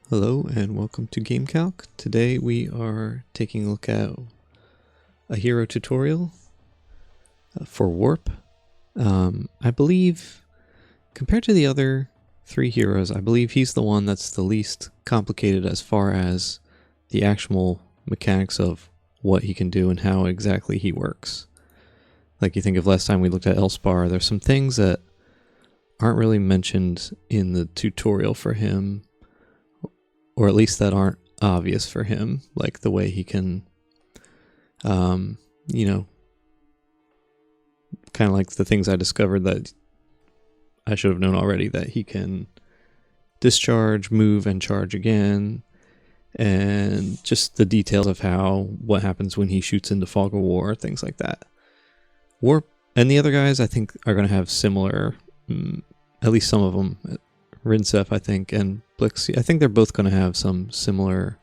Hello and welcome to GameCalc. Today we are taking a look at a hero tutorial for Worp. I believe, compared to the other three heroes, I believe he's the one that's the least complicated as far as the actual mechanics of what he can do and how exactly he works. Like you think of last time we looked at Elspar, there's some things that aren't really mentioned in the tutorial for him, or at least that aren't obvious for him, like the way he can, kind of like the things I discovered that I should have known already, that he can discharge, move, and charge again, and just the details of what happens when he shoots into Fog of War, things like that. Warp and the other guys, I think, are going to have similar, at least some of them. Rinsef, I think, and Blixie, I think they're both going to have some similar,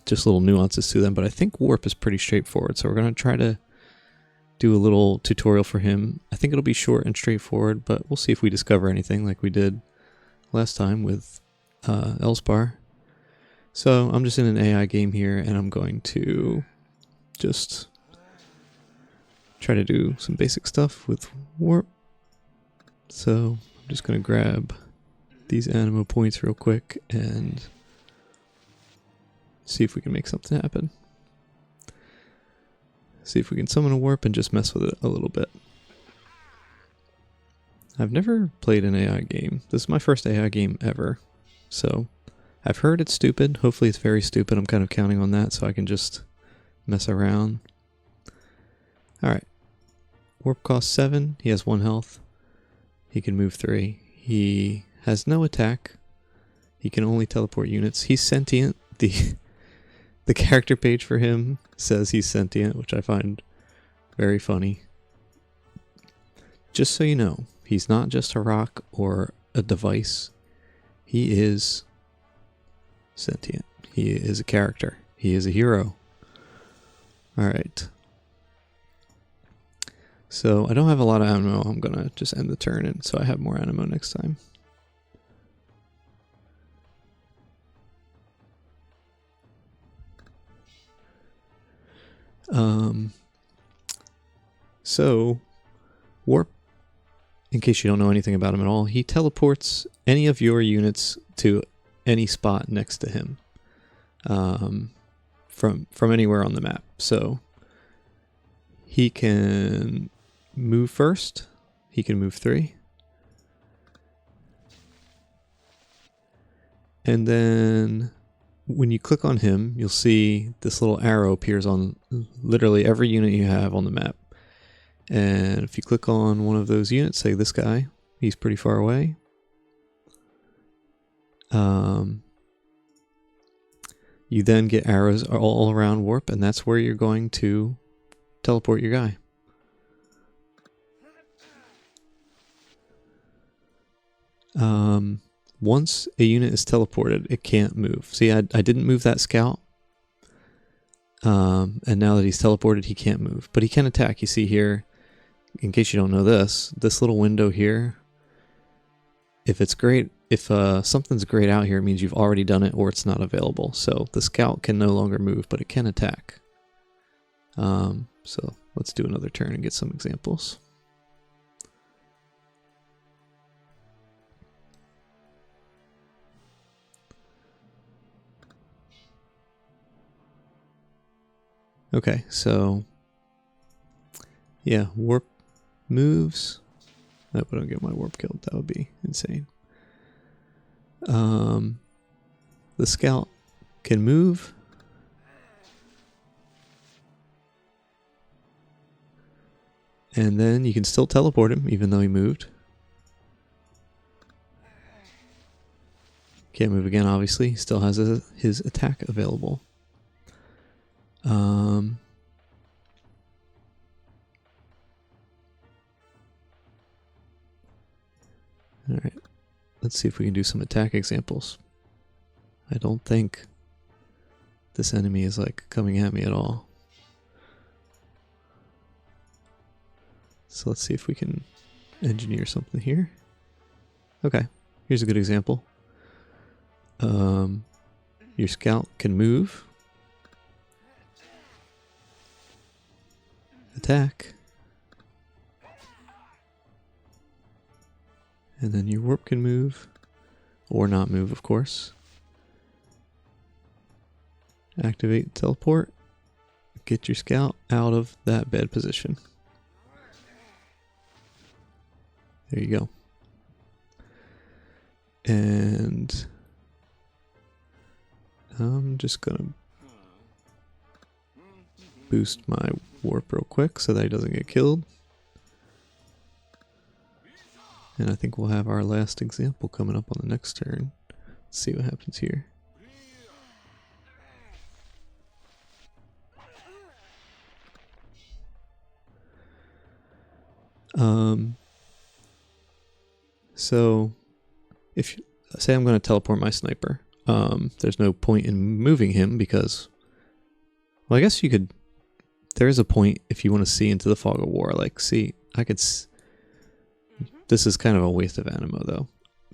just little nuances to them, but I think Warp is pretty straightforward, so we're going to try to do a little tutorial for him. I think it'll be short and straightforward, but we'll see if we discover anything like we did last time with Elspar. So I'm just in an AI game here, and I'm going to just try to do some basic stuff with Warp. So I'm just going to grab these animo points real quick and see if we can make something happen. See if we can summon a Warp and just mess with it a little bit. I've never played an AI game. This is my first AI game ever. So I've heard it's stupid. Hopefully it's very stupid. I'm kind of counting on that so I can just mess around. Alright. Warp costs 7. He has 1 health. He can move 3. He has no attack. He can only teleport units. He's sentient. The character page for him says he's sentient, which I find very funny. Just so you know, he's not just a rock or a device. He is sentient. He is a character. He is a hero. Alright. So I don't have a lot of ammo. I'm going to just end the turn and so I have more ammo next time. So Warp, in case you don't know anything about him at all, he teleports any of your units to any spot next to him, from anywhere on the map. So he can move first. He can move 3. And then when you click on him, you'll see this little arrow appears on literally every unit you have on the map. And if you click on one of those units, say this guy, he's pretty far away. You then get arrows all around Warp, and that's where you're going to teleport your guy. Once a unit is teleported, it can't move. See, I didn't move that scout. And now that he's teleported, he can't move. But he can attack. You see here, in case you don't know this little window here, if it's great, if something's grayed out here, it means you've already done it or it's not available. So the scout can no longer move, but it can attack. So let's do another turn and get some examples. Okay, so yeah, Warp moves. I hope I don't get my Warp killed. That would be insane. The scout can move. And then you can still teleport him even though he moved. Can't move again, obviously. Still has his attack available. Alright, let's see if we can do some attack examples. I don't think this enemy is like coming at me at all. So let's see if we can engineer something here. Okay, here's a good example. Your scout can move, attack, and then your Worp can move, or not move, of course. Activate teleport, get your scout out of that bad position. There you go. And I'm just gonna boost my Worp real quick so that he doesn't get killed. And I think we'll have our last example coming up on the next turn. Let's see what happens here. So if say I'm going to teleport my sniper, there's no point in moving him because, well, I guess you could, there is a point if you want to see into the fog of war, like, see, I could, this is kind of a waste of ammo though,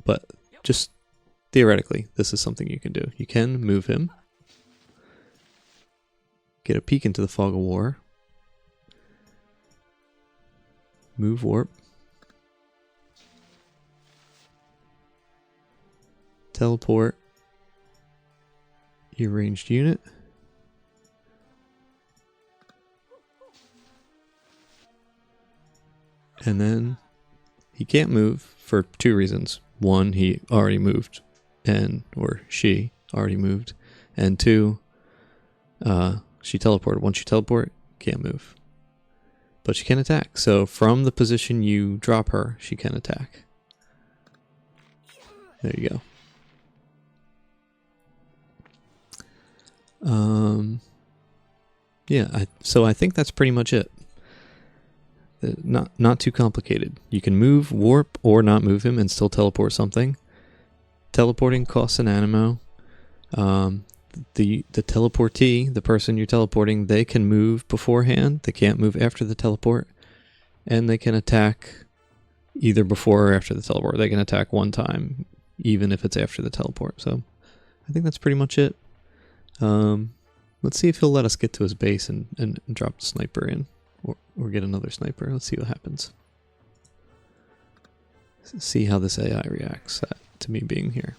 but just theoretically, this is something you can do. You can move him, get a peek into the fog of war, move Worp, teleport your ranged unit, and then he can't move for two reasons. One, he already moved, or she already moved, and two, she teleported. Once you teleport, can't move. But she can attack. So from the position you drop her, she can attack. There you go. Yeah, so I think that's pretty much it. Not too complicated. You can move Worp or not move him and still teleport something. Teleporting costs an animo. The teleportee, the person you're teleporting, they can move beforehand. They can't move after the teleport. And they can attack either before or after the teleport. They can attack one time, even if it's after the teleport. So I think that's pretty much it. Let's see if he'll let us get to his base and drop the sniper in. Or get another sniper. Let's see what happens. See how this AI reacts to me being here.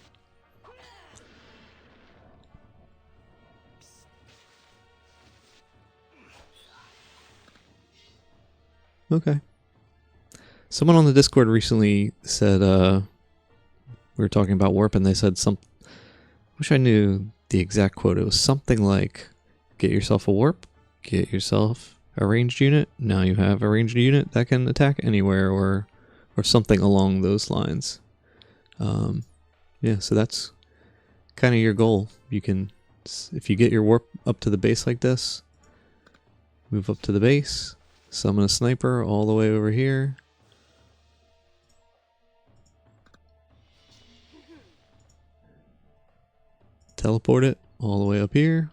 Okay. Someone on the Discord recently said, we were talking about Worp and they said wish I knew the exact quote. It was something like, get yourself a Worp, get yourself a ranged unit. Now you have a ranged unit that can attack anywhere, or something along those lines. Yeah, so that's kind of your goal. You can, if you get your Worp up to the base like this, move up to the base, summon a sniper all the way over here. Teleport it all the way up here.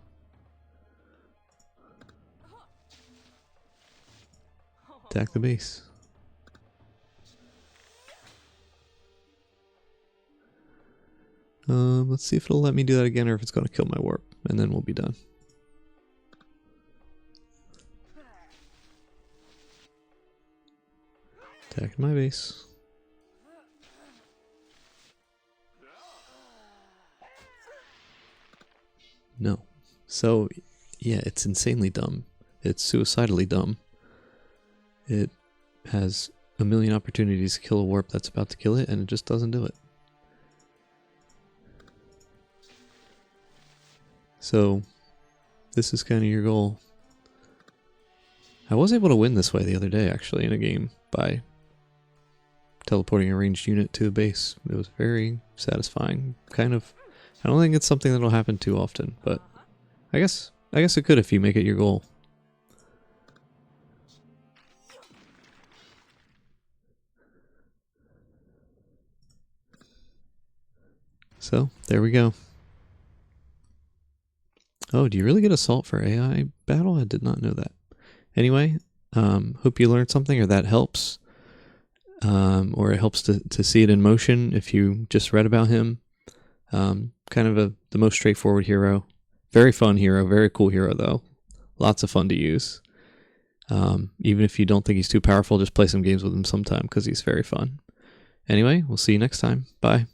Attack the base. Let's see if it'll let me do that again or if it's going to kill my Worp, and then we'll be done. Attack my base. No. So, yeah, it's insanely dumb. It's suicidally dumb. It has a million opportunities to kill a Worp that's about to kill it, and it just doesn't do it. So, this is kind of your goal. I was able to win this way the other day, actually, in a game by teleporting a ranged unit to a base. It was very satisfying. Kind of, I don't think it's something that'll happen too often, but I guess it could if you make it your goal. So, there we go. Oh, do you really get assault for AI battle? I did not know that. Anyway, hope you learned something or that helps. Or it helps to see it in motion if you just read about him. kind of the most straightforward hero. Very fun hero, very cool hero though. Lots of fun to use. Even if you don't think he's too powerful, just play some games with him sometime because he's very fun. Anyway, we'll see you next time. Bye.